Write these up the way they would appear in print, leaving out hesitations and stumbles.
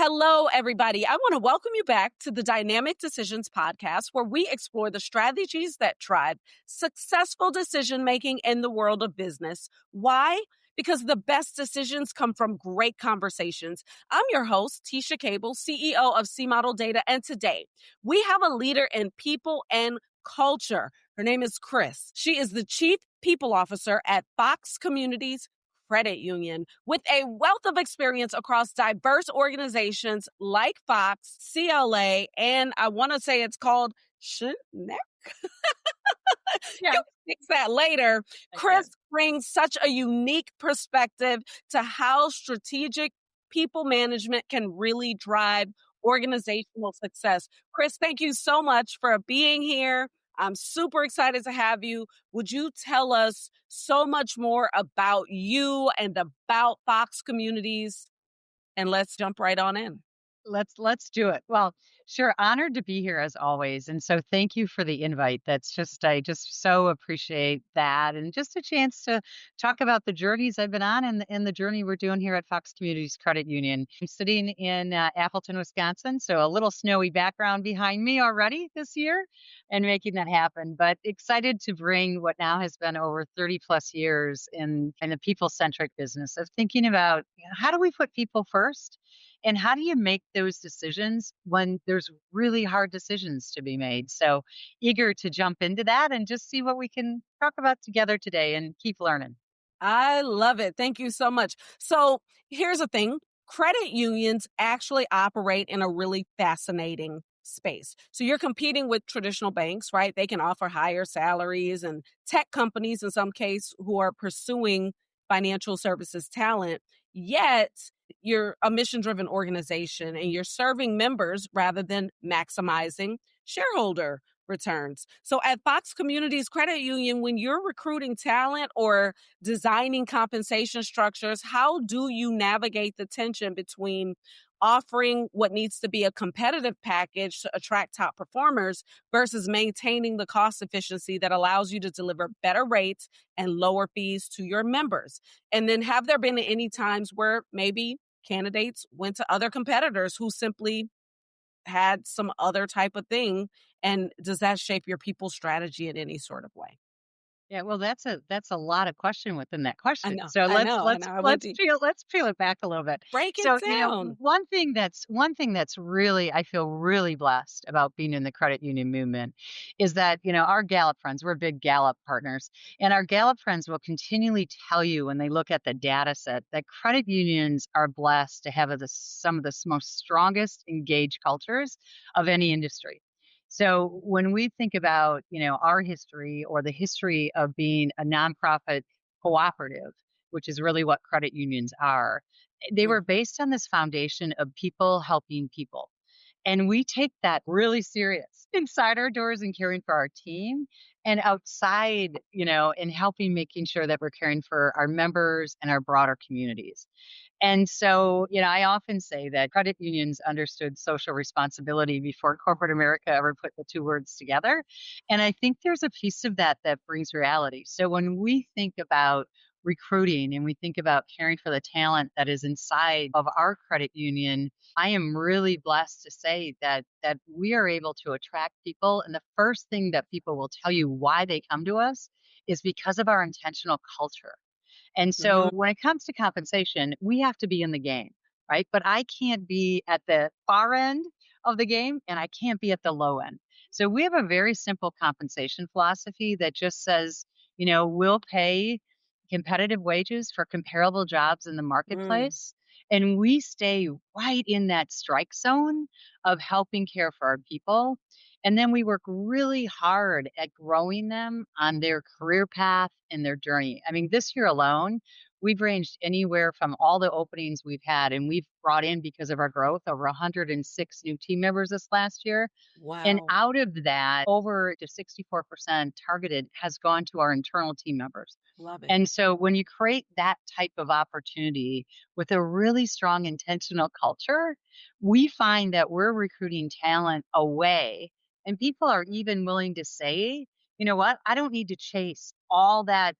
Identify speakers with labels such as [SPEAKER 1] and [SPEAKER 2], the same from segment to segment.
[SPEAKER 1] Hello, everybody. I want to welcome you back to the Dynamic Decisions podcast, where we explore the strategies that drive successful decision making in the world of business. Why? Because the best decisions come from great conversations. I'm your host, Teasha Cable, CEO of C Model Data, and today we have a leader in people and culture. Her name is Kris. She is the Chief People Officer at Fox Communities Credit Union with a wealth of experience across diverse organizations like Fox, CLA, and I want to say it's called Schneck.
[SPEAKER 2] Yeah.
[SPEAKER 1] You can fix that later. Kris brings such a unique perspective to how strategic people management can really drive organizational success. Kris, thank you so much for being here. I'm super excited to have you. Would you tell us so much more about you and about Fox Communities? And let's jump right on in.
[SPEAKER 2] Let's do it. Well, sure. Honored to be here as always. And so thank you for the invite. I just so appreciate that. And just a chance to talk about the journeys I've been on and the journey we're doing here at Fox Communities Credit Union. I'm sitting in Appleton, Wisconsin. So a little snowy background behind me already this year and making that happen. But excited to bring what now has been over 30 plus years in a people centric business of thinking about how do we put people first? And how do you make those decisions when there's really hard decisions to be made? So eager to jump into that and just see what we can talk about together today and keep learning.
[SPEAKER 1] I love it. Thank you so much. So here's the thing. Credit unions actually operate in a really fascinating space. So you're competing with traditional banks, right? They can offer higher salaries and tech companies in some case who are pursuing financial services talent. Yet you're a mission-driven organization and you're serving members rather than maximizing shareholder returns. So at Fox Communities Credit Union, when you're recruiting talent or designing compensation structures, how do you navigate the tension between offering what needs to be a competitive package to attract top performers versus maintaining the cost efficiency that allows you to deliver better rates and lower fees to your members? And then have there been any times where maybe candidates went to other competitors who simply had some other type of thing? And does that shape your people strategy in any sort of way?
[SPEAKER 2] Yeah, well, that's a lot of question within that question. So
[SPEAKER 1] I know, I know. I went deep.
[SPEAKER 2] let's peel it back a little bit.
[SPEAKER 1] Break it
[SPEAKER 2] So,
[SPEAKER 1] down.
[SPEAKER 2] one thing that's really I feel really blessed about being in the credit union movement is that, our Gallup friends, we're big Gallup partners, and our Gallup friends will continually tell you when they look at the data set that credit unions are blessed to have some of the most strongest engaged cultures of any industry. So when we think about, our history or the history of being a nonprofit cooperative, which is really what credit unions are, they
[SPEAKER 1] Mm.
[SPEAKER 2] were based on this foundation of people helping people. And we take that really serious inside our doors and caring for our team and outside, in helping making sure that we're caring for our members and our broader communities. And so, I often say that credit unions understood social responsibility before corporate America ever put the two words together. And I think there's a piece of that that brings reality. So when we think about recruiting and we think about caring for the talent that is inside of our credit union, I am really blessed to say that we are able to attract people. And the first thing that people will tell you why they come to us is because of our intentional culture. And so
[SPEAKER 1] Mhm.
[SPEAKER 2] when it comes to compensation, we have to be in the game, right? But I can't be at the far end of the game and I can't be at the low end. So we have a very simple compensation philosophy that just says, we'll pay competitive wages for comparable jobs in the
[SPEAKER 1] Mm.
[SPEAKER 2] marketplace. And we stay right in that strike zone of helping care for our people. And then we work really hard at growing them on their career path and their journey. I mean, this year alone, we've ranged anywhere from all the openings we've had, and we've brought in, because of our growth, over 106 new team members this last year. And
[SPEAKER 1] Wow.
[SPEAKER 2] out of that, over to 64% targeted has gone to our internal team members.
[SPEAKER 1] Love it.
[SPEAKER 2] And so when you create that type of opportunity with a really strong intentional culture, we find that we're recruiting talent away. And people are even willing to say, you know what, I don't need to chase all that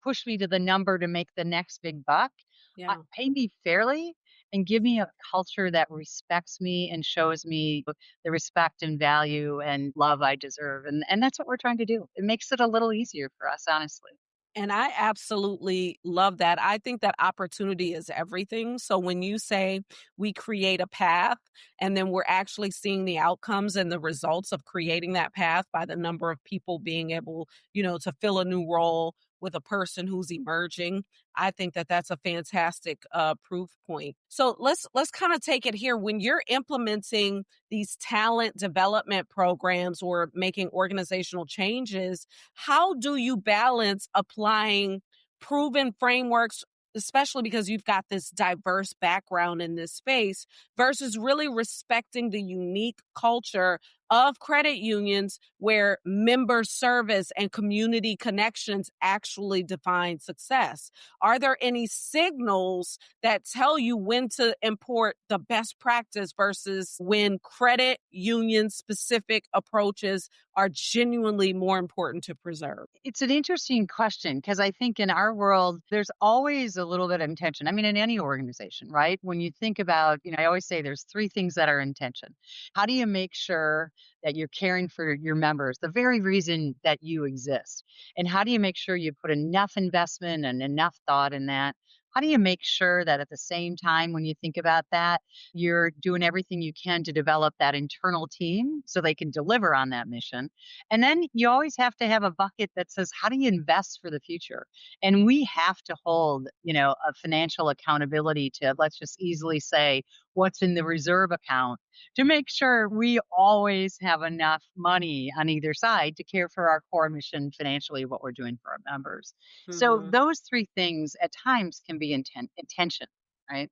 [SPEAKER 2] push me to the number to make the next big buck.
[SPEAKER 1] Yeah.
[SPEAKER 2] Pay me fairly and give me a culture that respects me and shows me the respect and value and love I deserve. And that's what we're trying to do. It makes it a little easier for us, honestly.
[SPEAKER 1] And I absolutely love that. I think that opportunity is everything. So when you say we create a path and then we're actually seeing the outcomes and the results of creating that path by the number of people being able, to fill a new role with a person who's emerging, I think that that's a fantastic proof point. So let's kind of take it here. When you're implementing these talent development programs or making organizational changes, how do you balance applying proven frameworks, especially because you've got this diverse background in this space, versus really respecting the unique culture of credit unions where member service and community connections actually define success? Are there any signals that tell you when to import the best practice versus when credit union specific approaches are genuinely more important to preserve?
[SPEAKER 2] It's an interesting question because I think in our world, there's always a little bit of intention. I mean, in any organization, right? When you think about, I always say there's three things that are intention. How do you make sure that you're caring for your members, the very reason that you exist? And how do you make sure you put enough investment and enough thought in that? How do you make sure that at the same time, when you think about that, you're doing everything you can to develop that internal team so they can deliver on that mission? And then you always have to have a bucket that says, how do you invest for the future? And we have to hold, a financial accountability to, let's just easily say, what's in the reserve account to make sure we always have enough money on either side to care for our core mission financially, what we're doing for our members. So
[SPEAKER 1] Mhm.
[SPEAKER 2] those three things at times can be intention, right?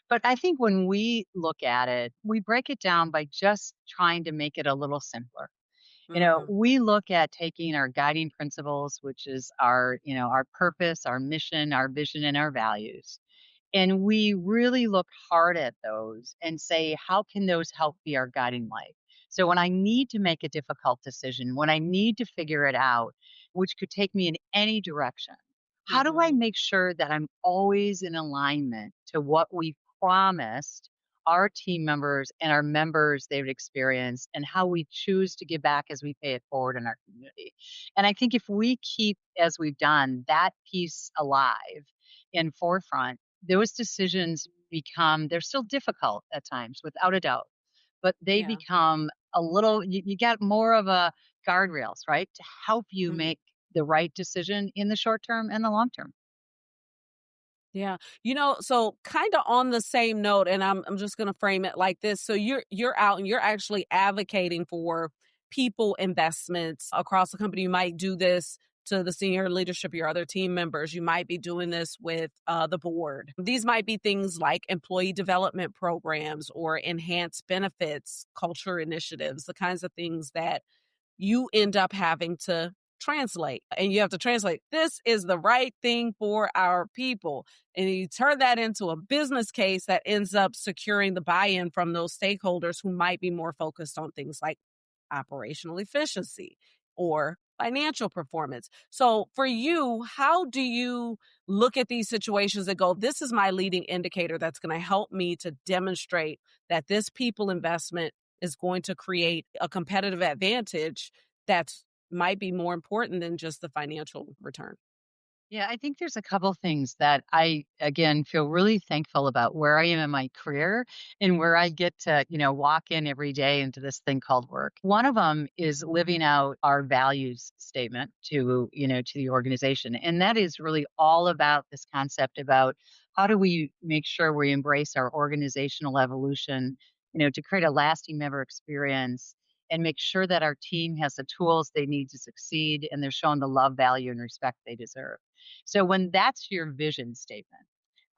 [SPEAKER 2] But I think when we look at it, we break it down by just trying to make it a little simpler.
[SPEAKER 1] Mm.
[SPEAKER 2] We look at taking our guiding principles, which is our purpose, our mission, our vision, and our values. And we really look hard at those and say, how can those help be our guiding light? So when I need to make a difficult decision, when I need to figure it out, which could take me in any direction, how do I
[SPEAKER 1] Mhm.
[SPEAKER 2] make sure that I'm always in alignment to what we promised our team members and our members they would experience and how we choose to give back as we pay it forward in our community? And I think if we keep, as we've done, that piece alive in forefront, those decisions they're still difficult at times, without a doubt, but they
[SPEAKER 1] Yeah.
[SPEAKER 2] become you get more of a guardrails, right? To help you
[SPEAKER 1] Mhm.
[SPEAKER 2] make the right decision in the short term and the long term.
[SPEAKER 1] Yeah. So kind of on the same note, and I'm just gonna frame it like this. So you're out and you're actually advocating for people investments across the company. You might do this to the senior leadership, your other team members. You might be doing this with the board. These might be things like employee development programs or enhanced benefits, culture initiatives, the kinds of things that you end up having to translate. And you have to translate, this is the right thing for our people. And you turn that into a business case that ends up securing the buy in from those stakeholders who might be more focused on things like operational efficiency or financial performance. So, for you, how do you look at these situations and go, this is my leading indicator that's going to help me to demonstrate that this people investment is going to create a competitive advantage that's might be more important than just the financial return?
[SPEAKER 2] Yeah, I think there's a couple things that I, again, feel really thankful about where I am in my career and where I get to, walk in every day into this thing called work. One of them is living out our values statement to the organization. And that is really all about this concept about how do we make sure we embrace our organizational evolution, to create a lasting member experience and make sure that our team has the tools they need to succeed and they're shown the love, value, and respect they deserve. So when that's your vision statement,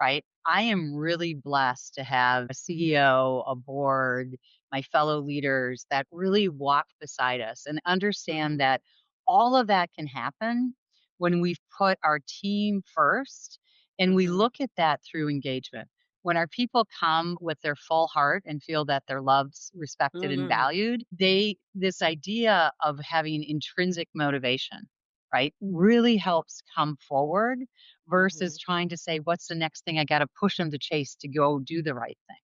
[SPEAKER 2] right? I am really blessed to have a CEO, a board, my fellow leaders that really walk beside us and understand
[SPEAKER 1] Mhm.
[SPEAKER 2] that all of that can happen when we've put our team first and we
[SPEAKER 1] Mhm.
[SPEAKER 2] look at that through engagement. When our people come with their full heart and feel that they're loved, respected, and
[SPEAKER 1] Mhm.
[SPEAKER 2] valued, this idea of having intrinsic motivation, right, really helps come forward versus
[SPEAKER 1] Mhm.
[SPEAKER 2] trying to say, what's the next thing I got to push them to chase to go do the right thing.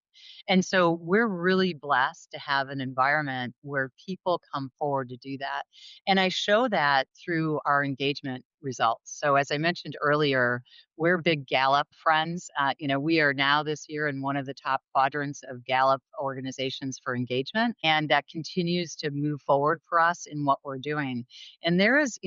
[SPEAKER 2] And so we're really blessed to have an environment where people come forward to do that. And I show that through our engagement results. So as I mentioned earlier, we're big Gallup friends. We are now this year in one of the top quadrants of Gallup organizations for engagement, and that continues to move forward for us in what we're doing. And there's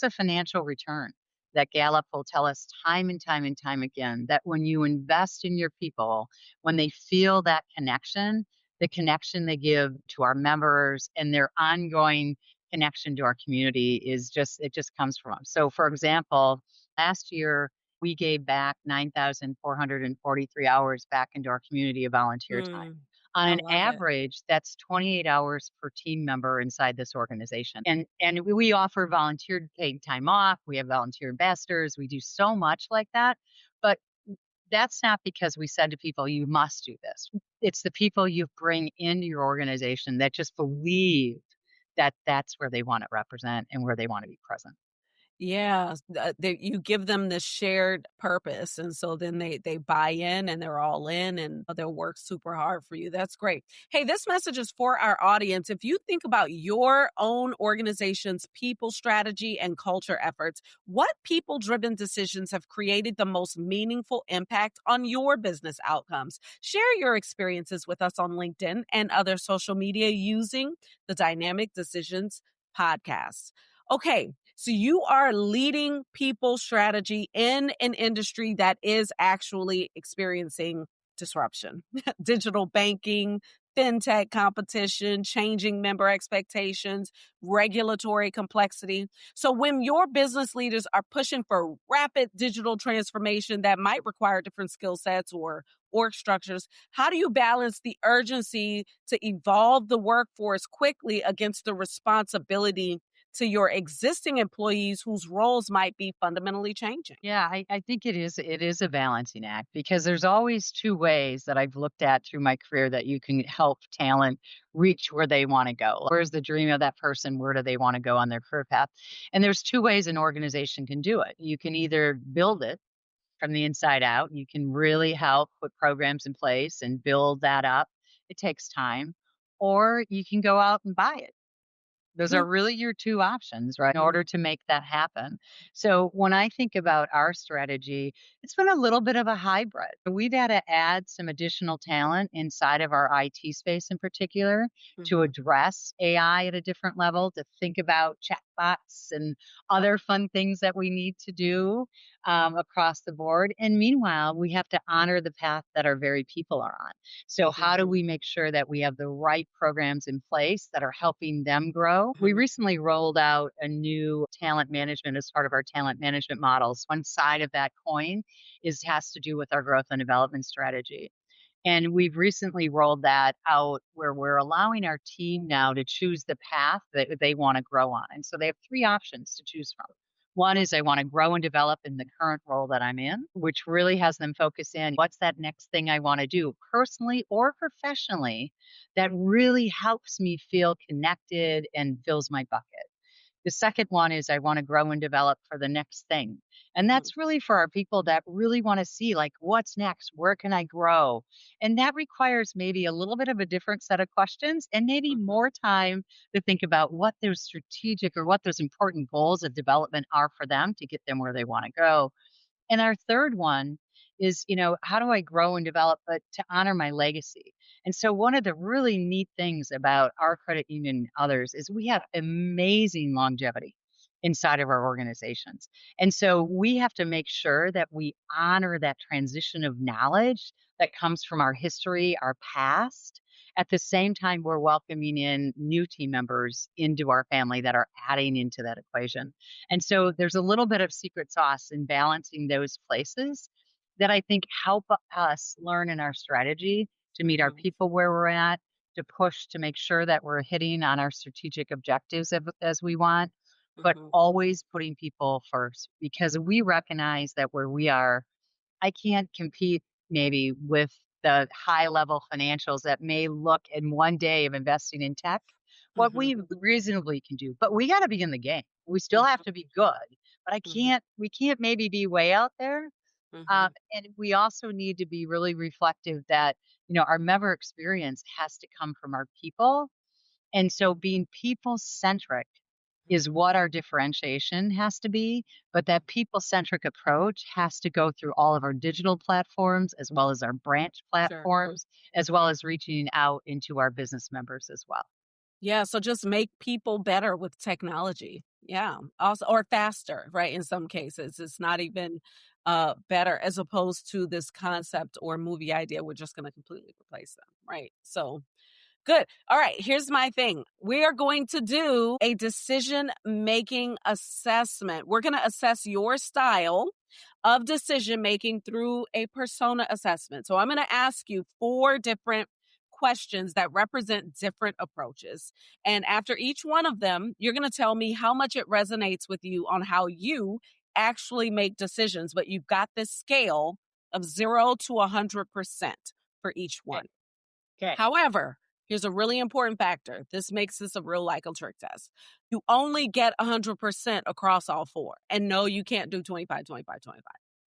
[SPEAKER 2] a financial return that Gallup will tell us time and time and time again that when you invest in your people, when they feel that connection, the connection they give to our members and their ongoing connection to our community it just comes from them. So, for example, last year we gave back 9,443 hours back into our community of volunteer time.
[SPEAKER 1] Mm.
[SPEAKER 2] On
[SPEAKER 1] I
[SPEAKER 2] an
[SPEAKER 1] love it.
[SPEAKER 2] average, that's 28 hours per team member inside this organization. And we offer volunteer paid time off. We have volunteer ambassadors. We do so much like that. But that's not because we said to people, you must do this. It's the people you bring into your organization that just believe that that's where they want to represent and where they want to be present.
[SPEAKER 1] Yeah, you give them this shared purpose, and so then they buy in and they're all in, and they'll work super hard for you. That's great. Hey, this message is for our audience. If you think about your own organization's people strategy and culture efforts, what people-driven decisions have created the most meaningful impact on your business outcomes? Share your experiences with us on LinkedIn and other social media using the Dynamic Decisions podcast. Okay, so you are leading people strategy in an industry that is actually experiencing disruption. Digital banking, fintech competition, changing member expectations, regulatory complexity. So when your business leaders are pushing for rapid digital transformation that might require different skill sets or org structures, how do you balance the urgency to evolve the workforce quickly against the responsibility to your existing employees whose roles might be fundamentally changing?
[SPEAKER 2] Yeah, I think it is a balancing act because there's always two ways that I've looked at through my career that you can help talent reach where they want to go. Where's the dream of that person? Where do they want to go on their career path? And there's two ways an organization can do it. You can either build it from the inside out. You can really help put programs in place and build that up. It takes time. Or you can go out and buy it. Those are
[SPEAKER 1] Mhm.
[SPEAKER 2] really your 2 options, right, in order to make that happen. So, when I think about our strategy, it's been a little bit of a hybrid. We've had to add some additional talent inside of our IT space in particular to
[SPEAKER 1] Mhm.
[SPEAKER 2] address AI at a different level, to think about chatbots and other fun things that we need to do, across the board. And meanwhile, we have to honor the path that our very people are on. So, how do
[SPEAKER 1] Mhm.
[SPEAKER 2] we make sure that we have the right programs in place that are helping them grow? We
[SPEAKER 1] Mhm.
[SPEAKER 2] recently rolled out a new talent management as part of our talent management models. One side of that coin has to do with our growth and development strategy. And we've recently rolled that out where we're allowing our team now to choose the path that they want to grow on. And so they have three options to choose from. One is I want to grow and develop in the current role that I'm in, which really has them focus in what's that next thing I want to do personally or professionally that really helps me feel connected and fills my bucket. The second one is I want to grow and develop for the next thing. And
[SPEAKER 1] Mhm.
[SPEAKER 2] that's really for our people that really want to see, like, what's next? Where can I grow? And that requires maybe a little bit of a different set of questions and maybe
[SPEAKER 1] Mhm.
[SPEAKER 2] more time to think about what those strategic or what those important goals of development are for them to get them where they want to go. And our third one is, how do I grow and develop, but to honor my legacy? And so, one of the really neat things about our credit union and others is we have amazing longevity inside of our organizations. And so, we have to make sure that we honor that transition of knowledge that comes from our history, our past. At the same time, we're welcoming in new team members into our family that are adding into that equation. And so there's a little bit of secret sauce in balancing those places that I think help us learn in our strategy to meet our
[SPEAKER 1] Mhm.
[SPEAKER 2] people where we're at, to push to make sure that we're hitting on our strategic objectives as we want, but
[SPEAKER 1] Mhm.
[SPEAKER 2] always putting people first because we recognize that where we are, I can't compete maybe with the high level financials that may look in one day of investing in tech, what
[SPEAKER 1] Mhm.
[SPEAKER 2] we reasonably can do. But we got to be in the game. We still have
[SPEAKER 1] Mhm.
[SPEAKER 2] to be good, but
[SPEAKER 1] Mhm.
[SPEAKER 2] we can't maybe be way out there.
[SPEAKER 1] Mhm.
[SPEAKER 2] And we also need to be really reflective that, our member experience has to come from our people. And so being people centric is what our differentiation has to be. But that people centric approach has to go through all of our digital platforms, as well as our branch
[SPEAKER 1] Sure.
[SPEAKER 2] platforms, as well as reaching out into our business members as well.
[SPEAKER 1] Yeah, so just make people better with technology. Yeah, also or faster, right? In some cases, it's not even better as opposed to this concept or movie idea. We're just going to completely replace them, right? So good. All right. Here's my thing. We are going to do a decision making assessment. We're going to assess your style of decision making through a persona assessment. So I'm going to ask you 4 different questions that represent different approaches. And after each one of them, you're going to tell me how much it resonates with you on how you actually make decisions. But you've got this scale of 0 to 100% for each
[SPEAKER 2] Okay.
[SPEAKER 1] one.
[SPEAKER 2] Okay.
[SPEAKER 1] However, here's a really important factor. This makes this a real like a trick test. You only get 100% across all 4. And no, you can't do 25, 25, 25.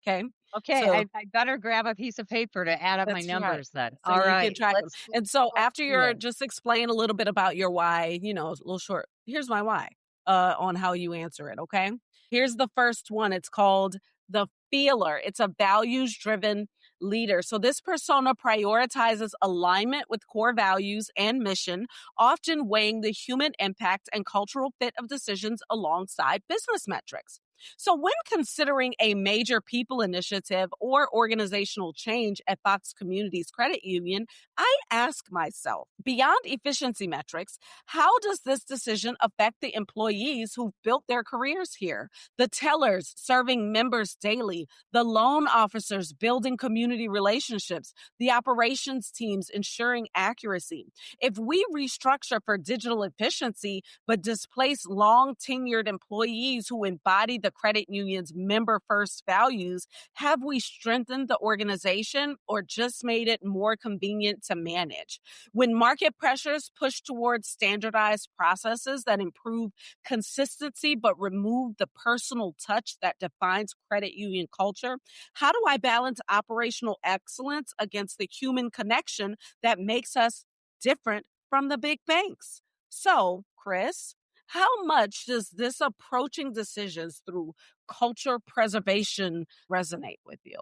[SPEAKER 1] Okay?
[SPEAKER 2] Okay.
[SPEAKER 1] So
[SPEAKER 2] I better grab a piece of paper to add up my
[SPEAKER 1] that's right.
[SPEAKER 2] numbers then.
[SPEAKER 1] So
[SPEAKER 2] All
[SPEAKER 1] you can
[SPEAKER 2] right.
[SPEAKER 1] track them. And so
[SPEAKER 2] Let's
[SPEAKER 1] after
[SPEAKER 2] do
[SPEAKER 1] you're
[SPEAKER 2] this.
[SPEAKER 1] just explain a little bit about your why, a little short. Here's my why on how you answer it. Okay. Here's the first one. It's called the feeler. It's a values driven leader. So this persona prioritizes alignment with core values and mission, often weighing the human impact and cultural fit of decisions alongside business metrics. So, when considering a major people initiative or organizational change at Fox Communities Credit Union, I ask myself, beyond efficiency metrics, how does this decision affect the employees who've built their careers here? The tellers serving members daily, the loan officers building community relationships, the operations teams ensuring accuracy. If we restructure for digital efficiency, but displace long tenured employees who embody the credit union's member first values, have we strengthened the organization or just made it more convenient to manage? When market pressures push towards standardized processes that improve consistency but remove the personal touch that defines credit union culture, how do I balance operational excellence against the human connection that makes us different from the big banks? So, Kris, how much does this approaching decisions through culture preservation resonate with you?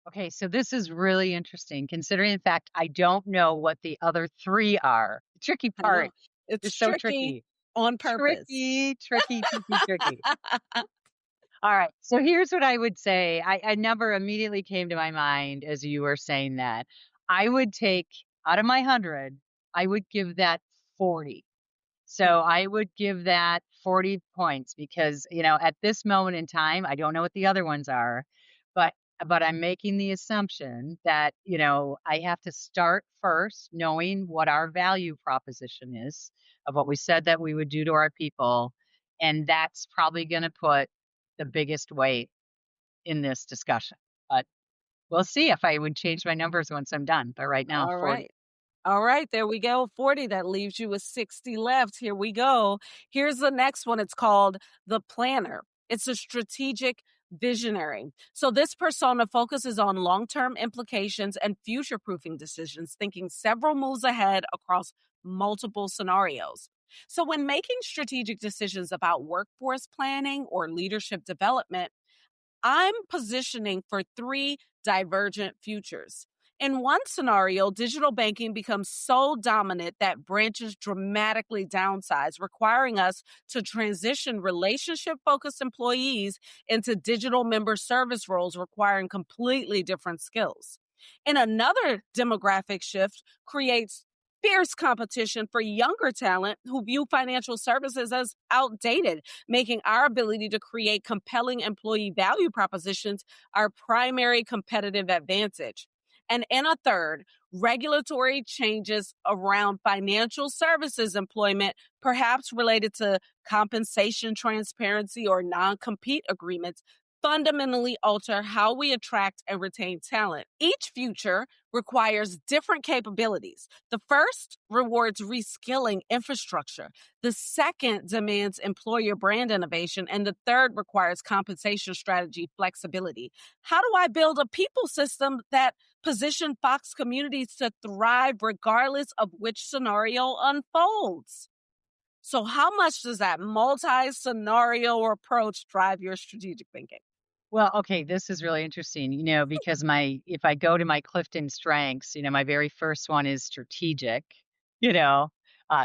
[SPEAKER 2] Okay, so this is really interesting considering the fact I don't know what the other 3 are. The tricky
[SPEAKER 1] I know.
[SPEAKER 2] part
[SPEAKER 1] It's
[SPEAKER 2] is so
[SPEAKER 1] tricky
[SPEAKER 2] tricky.
[SPEAKER 1] on purpose.
[SPEAKER 2] Tricky, tricky, tricky, tricky. All right. So here's what I would say. I never immediately came to my mind as you were saying that. I would take out of my 100, I would give that 40. So I would give that 40 points because, at this moment in time, I don't know what the other ones are, but I'm making the assumption that, I have to start first knowing what our value proposition is of what we said that we would do to our people. And that's probably going to put the biggest weight in this discussion. But we'll see if I would change my numbers once I'm done. But right now,
[SPEAKER 1] All
[SPEAKER 2] 40.
[SPEAKER 1] right. All right, there we go. 40. That leaves you with 60 left. Here we go. Here's the next one. It's called the planner. It's a strategic visionary. So this persona focuses on long-term implications and future-proofing decisions, thinking several moves ahead across multiple scenarios. So when making strategic decisions about workforce planning or leadership development, I'm positioning for 3 divergent futures. In one scenario, digital banking becomes so dominant that branches dramatically downsize, requiring us to transition relationship focused employees into digital member service roles requiring completely different skills. In another demographic shift creates fierce competition for younger talent who view financial services as outdated, making our ability to create compelling employee value propositions our primary competitive advantage. And in a third, regulatory changes around financial services employment, perhaps related to compensation transparency or non compete agreements, fundamentally alter how we attract and retain talent. Each future requires different capabilities. The first rewards reskilling infrastructure. The second demands employer brand innovation. And the third requires compensation strategy flexibility. How do I build a people system that position Fox communities to thrive regardless of which scenario unfolds? So, how much does that multi scenario approach drive your strategic thinking?
[SPEAKER 2] Well, okay, this is really interesting, because if I go to my Clifton strengths, my very first one is strategic, you know.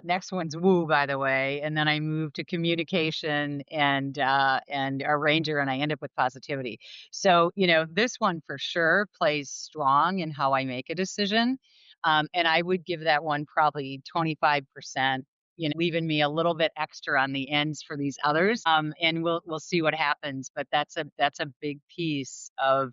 [SPEAKER 2] Next one's woo, by the way, and then I move to communication and arranger, and I end up with positivity. So, this one for sure plays strong in how I make a decision, and I would give that one probably 25%, leaving me a little bit extra on the ends for these others. And we'll see what happens. But that's a big piece of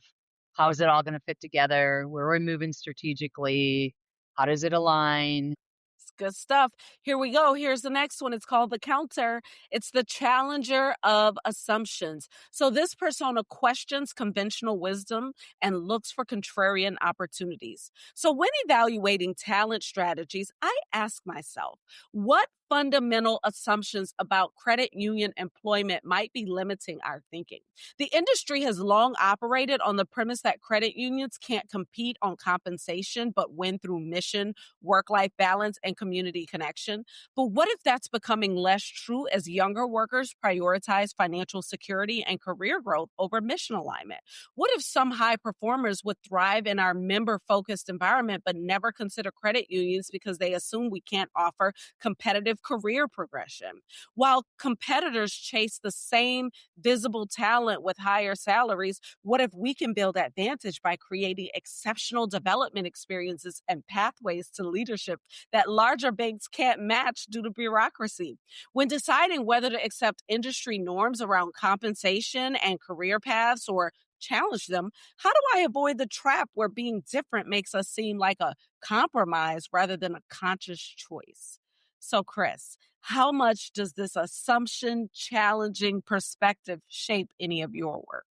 [SPEAKER 2] how is it all going to fit together? Where we're moving strategically? How does it align?
[SPEAKER 1] It's good stuff. Here we go. Here's the next one. It's called the counter. It's the challenger of assumptions. So this persona questions conventional wisdom and looks for contrarian opportunities. So when evaluating talent strategies, I ask myself, what fundamental assumptions about credit union employment might be limiting our thinking? The industry has long operated on the premise that credit unions can't compete on compensation but win through mission, work life balance, and community connection. But what if that's becoming less true as younger workers prioritize financial security and career growth over mission alignment? What if some high performers would thrive in our member focused environment but never consider credit unions because they assume we can't offer competitive career progression? While competitors chase the same visible talent with higher salaries, what if we can build advantage by creating exceptional development experiences and pathways to leadership that larger banks can't match due to bureaucracy? When deciding whether to accept industry norms around compensation and career paths or challenge them, how do I avoid the trap where being different makes us seem like a compromise rather than a conscious choice? So, Kris, how much does this assumption challenging perspective shape any of your work?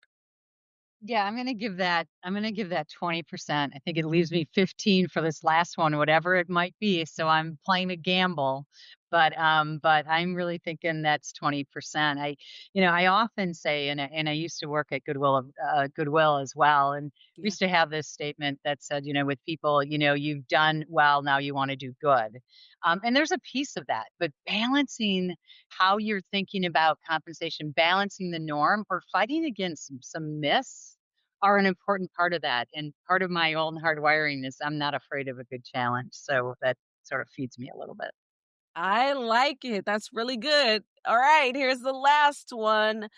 [SPEAKER 2] Yeah, I'm gonna give that 20%. I think it leaves me 15 for this last one, whatever it might be. So I'm playing a gamble. But I'm really thinking that's 20%. I often say, and I used to work at Goodwill as well. And we
[SPEAKER 1] Yeah.
[SPEAKER 2] used to have this statement that said, with people, you've done well, now you want to do good. And there's a piece of that, but balancing how you're thinking about compensation, balancing the norm or fighting against some myths are an important part of that. And part of my own hardwiring is I'm not afraid of a good challenge. So that sort of feeds me a little bit.
[SPEAKER 1] I like it. That's really good. All right, here's the last one.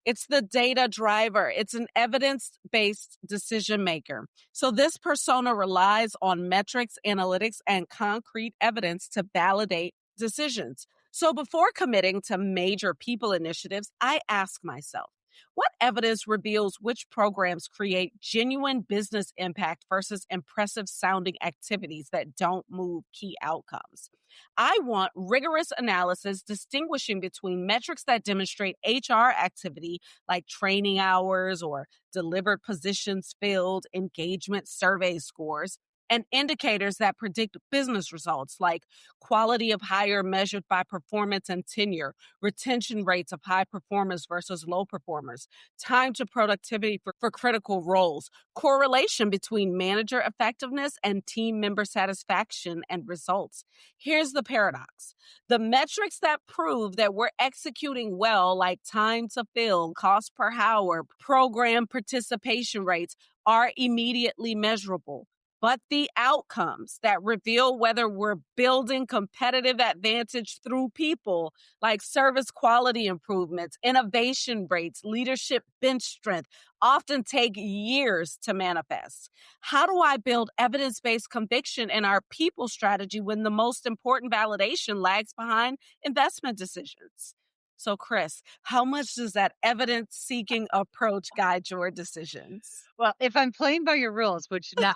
[SPEAKER 1] It's the data driver. It's an evidence based decision maker. So, this persona relies on metrics, analytics, and concrete evidence to validate decisions. So, before committing to major people initiatives, I ask myself, what evidence reveals which programs create genuine business impact versus impressive sounding activities that don't move key outcomes? I want rigorous analysis distinguishing between metrics that demonstrate HR activity, like training hours or delivered positions filled, engagement survey scores, and indicators that predict business results, like quality of hire measured by performance and tenure, retention rates of high performers versus low performers, time to productivity for critical roles, correlation between manager effectiveness and team member satisfaction and results. Here's the paradox: the metrics that prove that we're executing well, like time to fill, cost per hour, program participation rates, are immediately measurable. But the outcomes that reveal whether we're building competitive advantage through people, like service quality improvements, innovation rates, leadership bench strength, often take years to manifest. How do I build evidence based conviction in our people strategy when the most important validation lags behind investment decisions? So, Kris, how much does that evidence seeking approach guide your decisions?
[SPEAKER 2] Well, if I'm playing by your rules, which not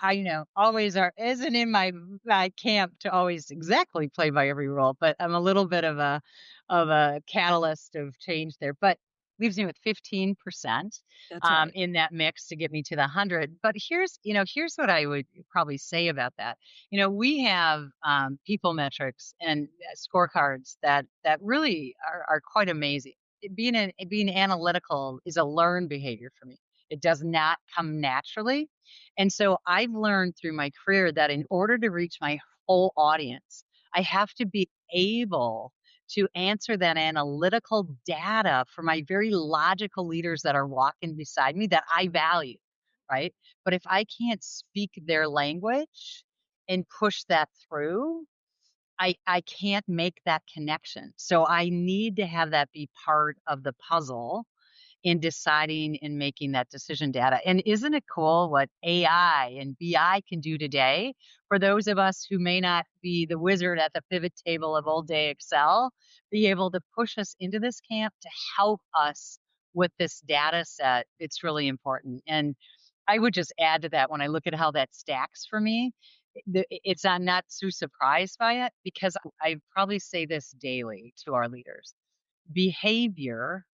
[SPEAKER 2] always isn't in my camp to always exactly play by every rule, but I'm a little bit of a catalyst of change there. But leaves me with 15%
[SPEAKER 1] That's right.
[SPEAKER 2] in that mix to get me to the 100. But here's what I would probably say about that. We have people metrics and scorecards that really are quite amazing. Being analytical is a learned behavior for me. It does not come naturally. And so I've learned through my career that in order to reach my whole audience, I have to be able to answer that analytical data for my very logical leaders that are walking beside me that I value, right? But if I can't speak their language and push that through, I can't make that connection. So I need to have that be part of the puzzle in deciding and making that decision data. And isn't it cool what AI and BI can do today for those of us who may not be the wizard at the pivot table of old day Excel, be able to push us into this camp to help us with this data set? It's really important. And I would just add to that when I look at how that stacks for me, I'm not too surprised by it because I probably say this daily to our leaders. Behavior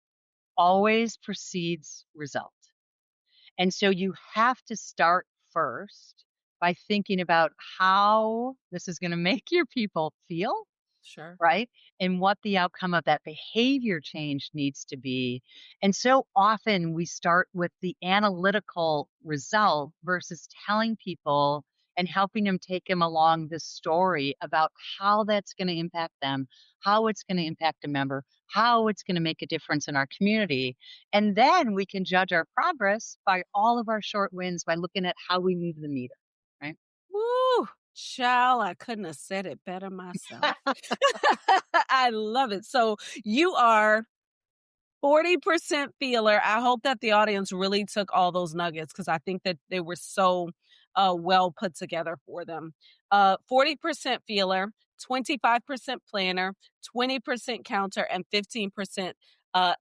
[SPEAKER 2] always precedes result. And so you have to start first by thinking about how this is going to make your people feel,
[SPEAKER 1] Sure.
[SPEAKER 2] right? And what the outcome of that behavior change needs to be. And so often we start with the analytical result versus telling people and helping them take them along the story about how that's going to impact them, how it's going to impact a member, how it's going to make a difference in our community. And then we can judge our progress by all of our short wins by looking at how we move the meter, right?
[SPEAKER 1] Woo! Child, I couldn't have said it better myself. I love it. So you are 40% feeler. I hope that the audience really took all those nuggets because I think that they were so well put together for them. 40% feeler, 25% planner, 20% counter, and 15%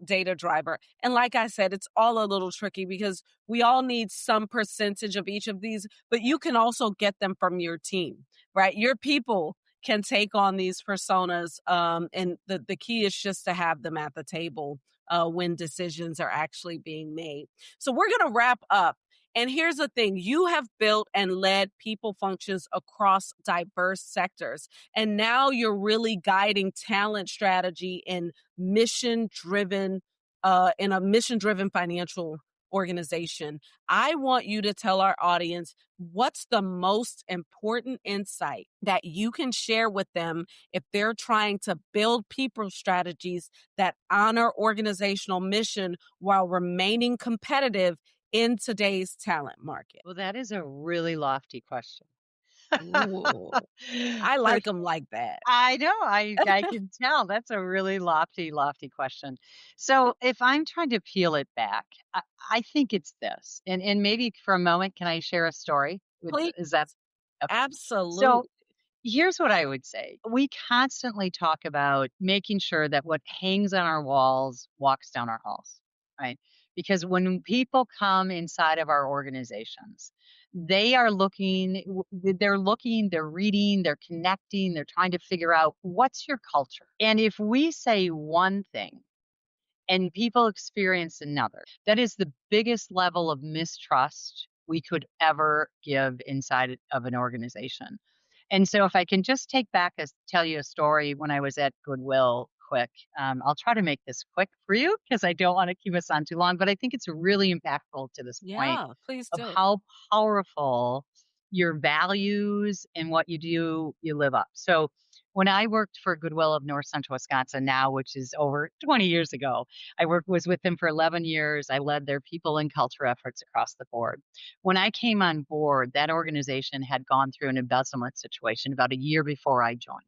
[SPEAKER 1] data driver. And like I said, it's all a little tricky because we all need some percentage of each of these, but you can also get them from your team, right? Your people can take on these personas. And the key is just to have them at the table when decisions are actually being made. So we're going to wrap up. And here's the thing, you have built and led people functions across diverse sectors. And now you're really guiding talent strategy in a mission driven financial organization. I want you to tell our audience what's the most important insight that you can share with them if they're trying to build people strategies that honor organizational mission while remaining competitive in today's talent market.
[SPEAKER 2] Well, that is a really lofty question.
[SPEAKER 1] Ooh, I
[SPEAKER 2] For
[SPEAKER 1] like them like that.
[SPEAKER 2] I know, I can tell. That's a really lofty, lofty question. So if I'm trying to peel it back, I think it's this. And maybe for a moment, can I share a story?
[SPEAKER 1] Please,
[SPEAKER 2] Is that okay? So
[SPEAKER 1] absolutely.
[SPEAKER 2] here's what I would say. We constantly talk about making sure that what hangs on our walls walks down our halls, right? Because when people come inside of our organizations, they are looking, they're reading, they're connecting, they're trying to figure out what's your culture. And if we say one thing and people experience another, that is the biggest level of mistrust we could ever give inside of an organization. And so if I can just tell you a story when I was at Goodwill quick. I'll try to make this quick for you because I don't want to keep us on too long, but I think it's really impactful to this point
[SPEAKER 1] Yeah, please
[SPEAKER 2] of
[SPEAKER 1] do.
[SPEAKER 2] how powerful your values and what you do, you live up. So when I worked for Goodwill of North Central Wisconsin now, which is over 20 years ago, was with them for 11 years. I led their people and culture efforts across the board. When I came on board, that organization had gone through an embezzlement situation about a year before I joined.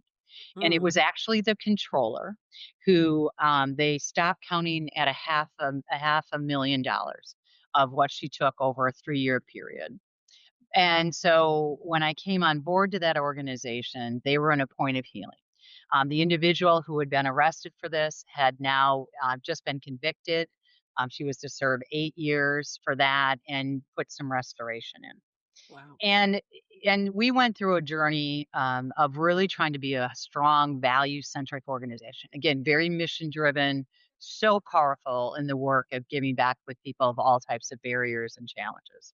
[SPEAKER 2] And it
[SPEAKER 1] Mm,
[SPEAKER 2] was actually the controller who they stopped counting at $500,000 of what she took over a 3-year period. And so when I came on board to that organization, they were in a point of healing. The individual who had been arrested for this had now just been convicted. She was to serve 8 years for that and put some restoration in.
[SPEAKER 1] wow.
[SPEAKER 2] And we went through a journey of really trying to be a strong value centric organization. Again, very mission driven, so powerful in the work of giving back with people of all types of barriers and challenges.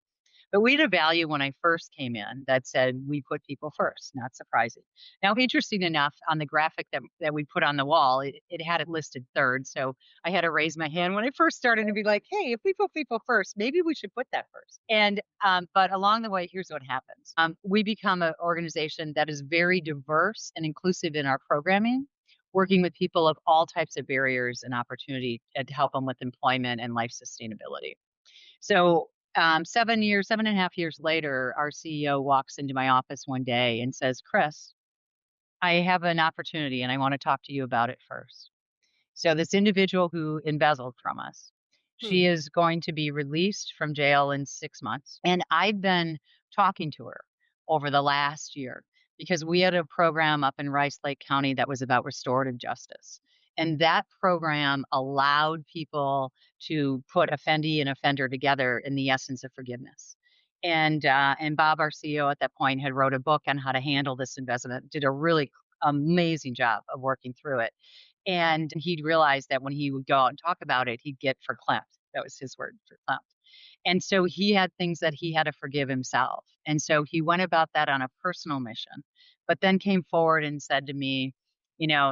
[SPEAKER 2] But we had a value when I first came in that said we put people first, not surprising. Now, interesting enough, on the graphic that we put on the wall, it had it listed third. So I had to raise my hand when I first started to be like, hey, if we put people first, maybe we should put that first. And, but along the way, here's what happens. We become an organization that is very diverse and inclusive in our programming, working with people of all types of barriers and opportunity to help them with employment and life sustainability. So 7.5 years later, our CEO walks into my office one day and says, Kris, I have an opportunity and I want to talk to you about it first. So this individual who embezzled from us,
[SPEAKER 1] Hmm.
[SPEAKER 2] she is going to be released from jail in 6 months. And I've been talking to her over the last year because we had a program up in Rice Lake County that was about restorative justice. And that program allowed people to put offendee and offender together in the essence of forgiveness. And Bob, our CEO at that point, had wrote a book on how to handle this investment. Did a really amazing job of working through it. And he'd realized that when he would go out and talk about it, he'd get verklempt. That was his word, verklempt. And so he had things that he had to forgive himself. And so he went about that on a personal mission, but then came forward and said to me,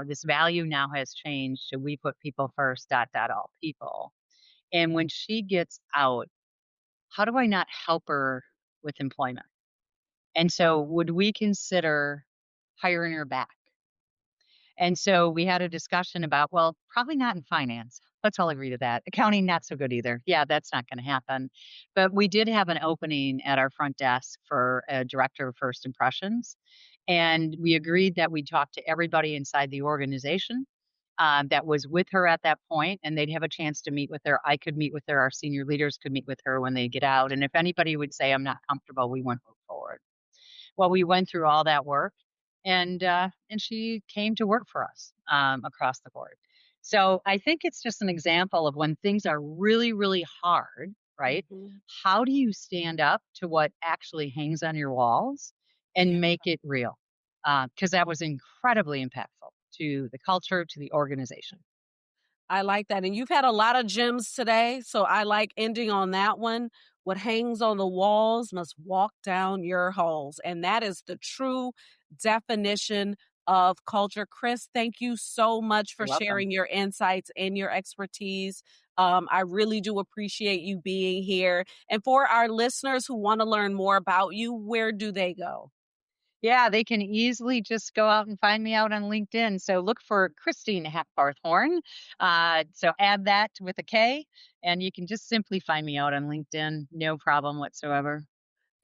[SPEAKER 2] this value now has changed. Should we put people first, all people? And when she gets out, how do I not help her with employment? And so would we consider hiring her back? And so we had a discussion about, well, probably not in finance. Let's all agree to that. Accounting, not so good either. Yeah, that's not going to happen. But we did have an opening at our front desk for a director of first impressions. And we agreed that we'd talk to everybody inside the organization that was with her at that point, and they'd have a chance to meet with her. I could meet with her. Our senior leaders could meet with her when they get out. And if anybody would say, I'm not comfortable, we wouldn't move forward. Well, we went through all that work, and she came to work for us across the board. So I think it's just an example of when things are really, really hard, right?
[SPEAKER 1] Mhm.
[SPEAKER 2] How do you stand up to what actually hangs on your walls
[SPEAKER 1] Yeah.
[SPEAKER 2] and make it real? Because that was incredibly impactful to the culture, to the organization.
[SPEAKER 1] I like that, and you've had a lot of gems today, so I like ending on that one. What hangs on the walls must walk down your halls, and that is the true definition of culture. Kris, thank you so much for
[SPEAKER 2] You're welcome.
[SPEAKER 1] sharing your insights and your expertise. I really do appreciate you being here. And for our listeners who want to learn more about you, where do they go?
[SPEAKER 2] Yeah, they can easily just go out and find me out on LinkedIn. So look for Christine Hackbarth-Horn. So add that with a K, and you can just simply find me out on LinkedIn. No problem whatsoever.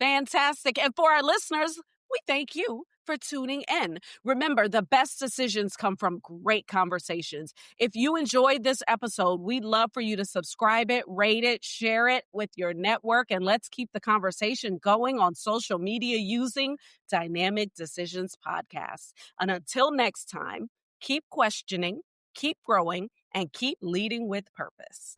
[SPEAKER 1] Fantastic. And for our listeners, we thank you for tuning in. Remember, the best decisions come from great conversations. If you enjoyed this episode, we'd love for you to subscribe it, rate it, share it with your network, and let's keep the conversation going on social media using Dynamic Decisions Podcast. And until next time, keep questioning, keep growing, and keep leading with purpose.